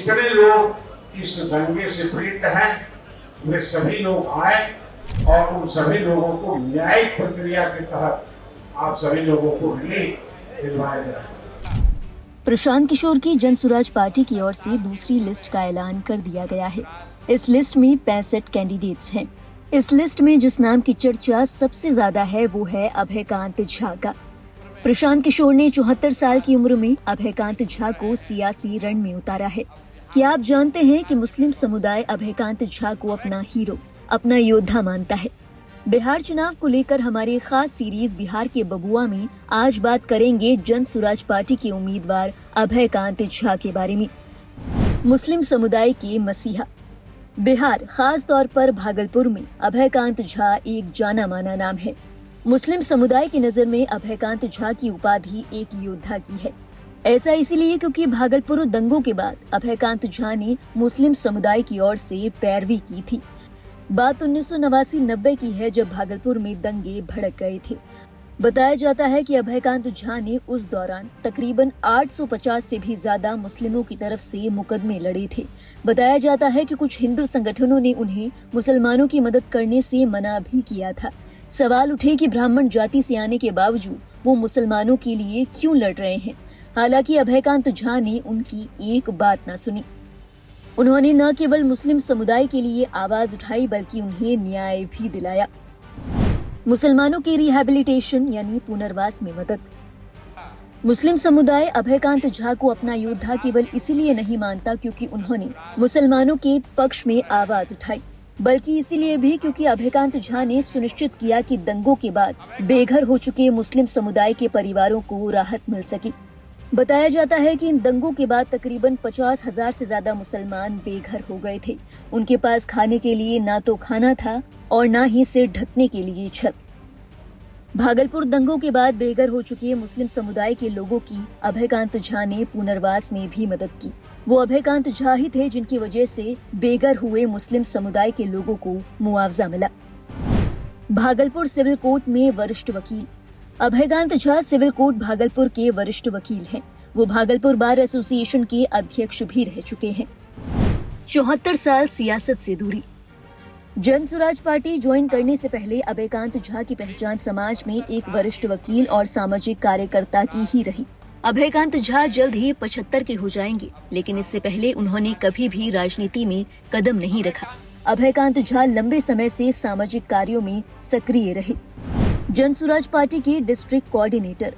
जितने लोग इस दंगे से पीड़ित हैं वे सभी लोग आए और उन सभी लोगों को न्यायिक प्रक्रिया के तहत आप सभी लोगों को रिलीफ दिलवाया जाए। प्रशांत किशोर की जन सुराज पार्टी की ओर से दूसरी लिस्ट का ऐलान कर दिया गया है। इस लिस्ट में 65 कैंडिडेट्स हैं। इस लिस्ट में जिस नाम की चर्चा सबसे ज्यादा है वो है अभयकांत झा का। प्रशांत किशोर ने 74 साल की उम्र में अभयकांत झा को सियासी रण में उतारा है। क्या आप जानते हैं कि मुस्लिम समुदाय अभयकांत झा को अपना हीरो, अपना योद्धा मानता है। बिहार चुनाव को लेकर हमारे खास सीरीज बिहार के बबुआ में आज बात करेंगे जन सुराज पार्टी के उम्मीदवार अभयकांत झा के बारे में। मुस्लिम समुदाय के मसीहा। बिहार, खास तौर पर भागलपुर में अभयकांत झा एक जाना माना नाम है। मुस्लिम समुदाय की नजर में अभयकांत झा की उपाधि एक योद्धा की है। ऐसा इसीलिए क्योंकि भागलपुर दंगों के बाद अभयकांत झा ने मुस्लिम समुदाय की ओर से पैरवी की थी। बात 1989-90 की है जब भागलपुर में दंगे भड़क गए थे। बताया जाता है कि अभयकांत झा ने उस दौरान तकरीबन 850 से भी ज्यादा मुस्लिमों की तरफ से मुकदमे लड़े थे। बताया जाता है कि कुछ हिंदू संगठनों ने उन्हें मुसलमानों की मदद करने से मना भी किया था। सवाल उठे कि ब्राह्मण जाति से आने के बावजूद वो मुसलमानों के लिए क्यों लड़ रहे हैं। हालांकि अभयकांत झा ने उनकी एक बात न सुनी। उन्होंने न केवल मुस्लिम समुदाय के लिए आवाज उठाई बल्कि उन्हें न्याय भी दिलाया। मुसलमानों के रिहैबिलिटेशन यानी पुनर्वास में मदद। मुस्लिम समुदाय अभयकांत झा को अपना योद्धा केवल इसीलिए नहीं मानता क्योंकि उन्होंने मुसलमानों के पक्ष में आवाज उठाई, बल्कि इसीलिए भी क्योंकि अभयकांत झा ने सुनिश्चित किया कि दंगों के बाद बेघर हो चुके मुस्लिम समुदाय के परिवारों को राहत मिल सके। बताया जाता है कि इन दंगों के बाद तकरीबन 50,000 से ज्यादा मुसलमान बेघर हो गए थे। उनके पास खाने के लिए ना तो खाना था और ना ही सिर ढकने के लिए छत। भागलपुर दंगों के बाद बेघर हो चुके मुस्लिम समुदाय के लोगों की अभयकांत झा ने पुनर्वास में भी मदद की। वो अभयकांत झा ही थे जिनकी वजह से बेघर हुए मुस्लिम समुदाय के लोगों को मुआवजा मिला। भागलपुर सिविल कोर्ट में वरिष्ठ वकील। अभयकांत झा सिविल कोर्ट भागलपुर के वरिष्ठ वकील हैं। वो भागलपुर बार एसोसिएशन के अध्यक्ष भी रह चुके हैं। 74 साल सियासत से दूरी। जन सुराज पार्टी ज्वाइन करने से पहले अभयकांत झा की पहचान समाज में एक वरिष्ठ वकील और सामाजिक कार्यकर्ता की ही रही। अभयकांत झा जल्द ही 75 के हो जाएंगे, लेकिन इससे पहले उन्होंने कभी भी राजनीति में कदम नहीं रखा। अभयकांत झा लंबे समय से सामाजिक कार्यों में सक्रिय रहे। जन सुराज पार्टी के district coordinator.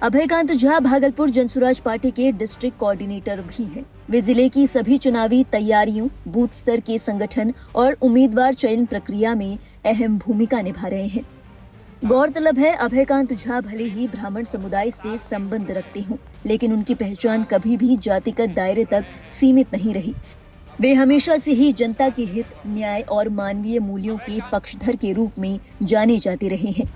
Abhaykant Jha Bhagalpur Jan Suraaj party के डिस्ट्रिक्ट कोऑर्डिनेटर भी हैं। वे जिले की सभी चुनावी तैयारियों, बूथ स्तर के संगठन और उम्मीदवार चयन प्रक्रिया में अहम भूमिका निभा रहे हैं। गौरतलब है अभयकांत झा भले ही ब्राह्मण समुदाय से संबंध रखते हों, लेकिन उनकी पहचान कभी भी जातिगत दायरे तक सीमित नहीं रही। वे हमेशा से ही जनता के हित, न्याय और मानवीय मूल्यों के पक्षधर के रूप में जाने जाते रहे हैं।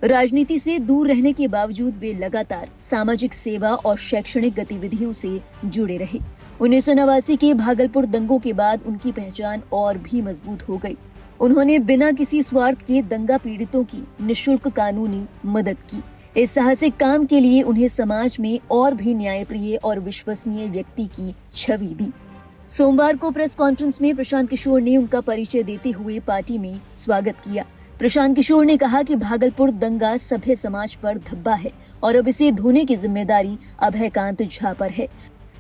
राजनीति से दूर रहने के बावजूद वे लगातार सामाजिक सेवा और शैक्षणिक गतिविधियों से जुड़े रहे। 1989 के भागलपुर दंगों के बाद उनकी पहचान और भी मजबूत हो गई। उन्होंने बिना किसी स्वार्थ के दंगा पीड़ितों की निःशुल्क कानूनी मदद की। इस साहसिक काम के लिए उन्हें समाज में और भी न्यायप्रिय और विश्वसनीय व्यक्ति की छवि दी। सोमवार को प्रेस कॉन्फ्रेंस में प्रशांत किशोर ने उनका परिचय देते हुए पार्टी में स्वागत किया। प्रशांत किशोर ने कहा कि भागलपुर दंगा सभ्य समाज पर धब्बा है और अब इसे धोने की जिम्मेदारी अभयकांत झा पर है।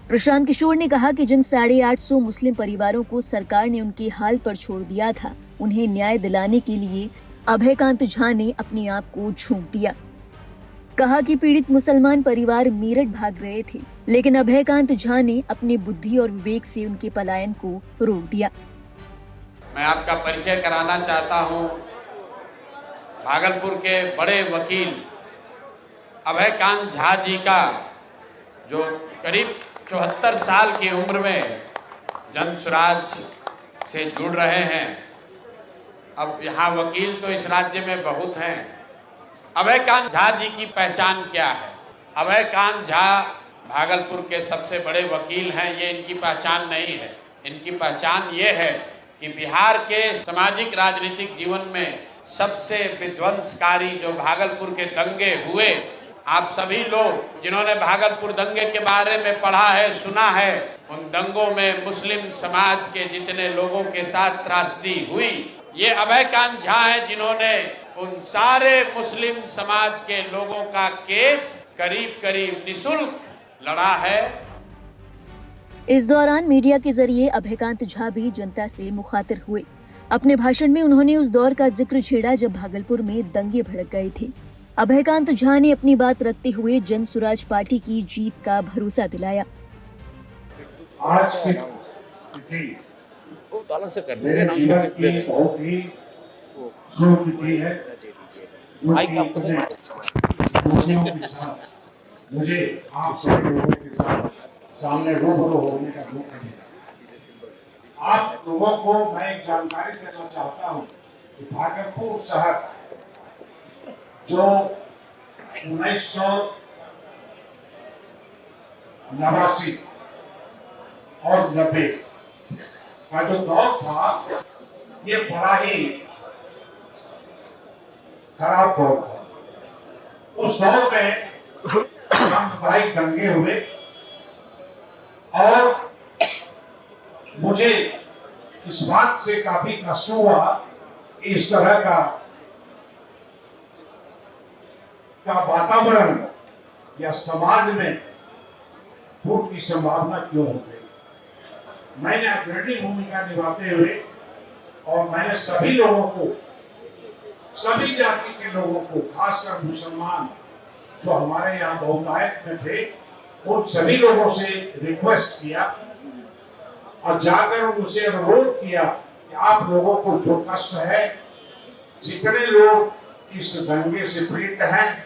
प्रशांत किशोर ने कहा कि जिन 850 मुस्लिम परिवारों को सरकार ने उनके हाल पर छोड़ दिया था, उन्हें न्याय दिलाने के लिए अभयकांत झा ने अपने आप को झोंक दिया। कहा कि पीड़ित मुसलमान परिवार मेरठ भाग रहे थे, लेकिन अभयकांत झा ने अपनी बुद्धि और विवेक से उनके पलायन को रोक दिया। मैं आपका परिचय कराना चाहता हूं भागलपुर के बड़े वकील अभयकांत झा जी का, जो करीब 74 साल की उम्र में जन सुराज से जुड़ रहे हैं। अब यहाँ वकील तो इस राज्य में बहुत हैं। अभयकांत झा जी की पहचान क्या है? अभयकांत झा भागलपुर के सबसे बड़े वकील हैं, ये इनकी पहचान नहीं है। इनकी पहचान ये है कि बिहार के सामाजिक राजनीतिक जीवन में सबसे विध्वंसकारी जो भागलपुर के दंगे हुए, आप सभी लोग जिन्होंने भागलपुर दंगे के बारे में पढ़ा है, सुना है, उन दंगों में मुस्लिम समाज के जितने लोगों के साथ त्रासदी हुई, ये अभयकांत झा है जिन्होंने उन सारे मुस्लिम समाज के लोगों का केस करीब करीब निशुल्क लड़ा है। इस दौरान मीडिया के जरिए अभयकांत झा भी जनता से मुखातिब हुए। अपने भाषण में उन्होंने उस दौर का जिक्र छेड़ा जब भागलपुर में दंगे भड़क गए थे। अभयकांत झा ने अपनी बात रखते हुए जन सुराज पार्टी की जीत का भरोसा दिलाया। आज की तिथि मेरे जीवन की बहुत ही शुभ तिथि है, जो कि इतने खुशियों के साथ मुझे आप सभी लोगों के साथ सामने रूबरू होने का मौका मिला। आप लोगों को मैं एक जानकारी देना चाहता हूँ कि भागलपुर शहर जो 1989 और 90 का जो दौर था, ये बड़ा ही खराब दौर था। उस दौर में सांप्रदायिक दंगे हुए और मुझे इस बात से काफी कष्ट हुआ कि इस तरह का वातावरण या समाज में फूट की संभावना क्यों हो गई। मैंने अग्रणी भूमिका निभाते हुए और मैंने सभी लोगों को, सभी जाति के लोगों को, खासकर मुसलमान जो हमारे यहाँ बहुतायत में थे, उन सभी लोगों से रिक्वेस्ट किया और जाकर उनसे अनुरोध किया कि आप लोगों को जो कष्ट है, जितने लोग इस दंगे से पीड़ित हैं,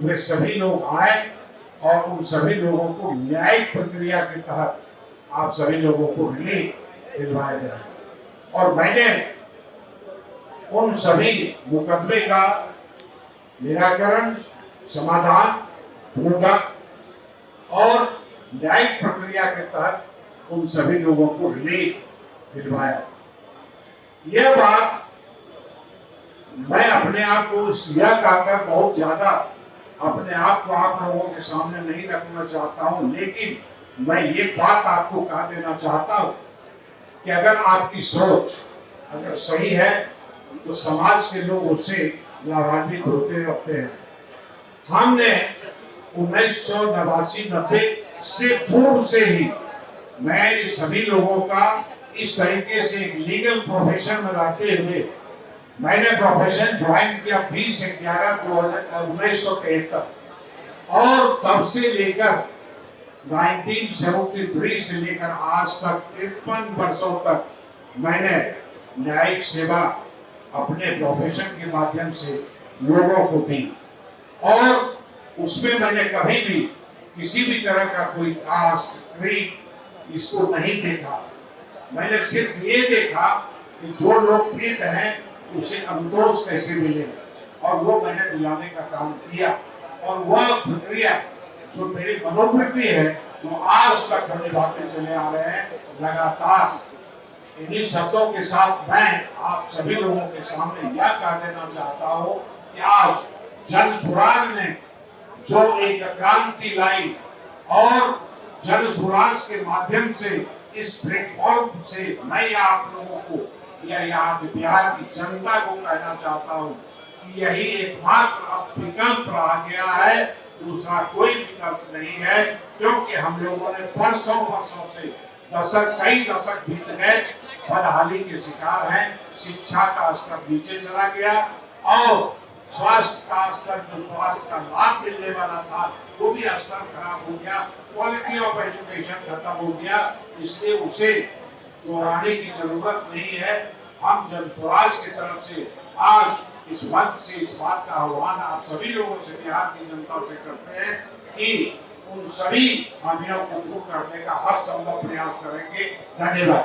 वे सभी लोग आए और उन सभी लोगों को न्यायिक प्रक्रिया के तहत आप सभी लोगों को रिलीफ दिलवाया जाए। और मैंने उन सभी मुकदमे का निराकरण, समाधान ढूंढा और न्यायिक प्रक्रिया के तहत उन सभी लोगों को रिलीफ दिलवाया। यह बात मैं अपने आप को यह कहकर बहुत ज्यादा अपने आप को आप लोगों के सामने नहीं रखना चाहता हूं, लेकिन मैं ये बात आपको कह देना चाहता हूं कि अगर आपकी सोच अगर सही है तो समाज के लोग उससे लाभान्वित होते रहते हैं। हमने 1989-90 से पूर्व से ही मैं सभी लोगों का इस तरीके से एक लीगल प्रोफेशन में रहते हुए मैंने प्रोफेशन ज्वाइन किया 20/11/1973 और तब से लेकर 1973 से लेकर आज तक 53 वर्षों तक मैंने न्यायिक सेवा अपने प्रोफेशन के माध्यम से लोगों को दी और उसमें मैंने कभी भी किसी भी तरह का कोई कास्ट, क्रीड इसको नहीं देखा। मैंने सिर्फ ये देखा कि जो लोग पीड़ित हैं उसे अनुतोष कैसे मिले और वो मैंने दिलाने का काम किया और वह प्रक्रिया जो मेरी मनोवृत्ति है वो आज तक हम निभाते चले आ रहे हैं लगातार। इन्हीं शब्दों के साथ मैं आप सभी लोगों के सामने यह कह देना चाहता हूँ कि आज जन सुराज ने जो एक क्रांति लाई और जन सुराज के माध्यम से इस प्लेटफॉर्म से मैं आप लोगों को या यहाँ बिहार की जनता को कहना चाहता हूँ कि यही एकमात्र अब विकल्प रह गया है, दूसरा कोई विकल्प नहीं है, क्योंकि हम लोगों ने वर्षों से कई दशक बीत गए, बदहाली के शिकार हैं, शिक्षा का स्तर नीचे चला गया और स्वास्थ्य का स्तर, जो स्वास्थ्य का लाभ मिलने वाला था वो भी स्तर खराब हो गया, क्वालिटी ऑफ एजुकेशन खत्म हो गया। इसलिए उसे दोहराने की जरूरत नहीं है। हम जन स्वराज की तरफ से आज इस मंच से इस बात का आह्वान आप सभी लोगों से, बिहार की जनता से करते हैं कि उन सभी खामियों को दूर करने का हर संभव प्रयास करेंगे। धन्यवाद।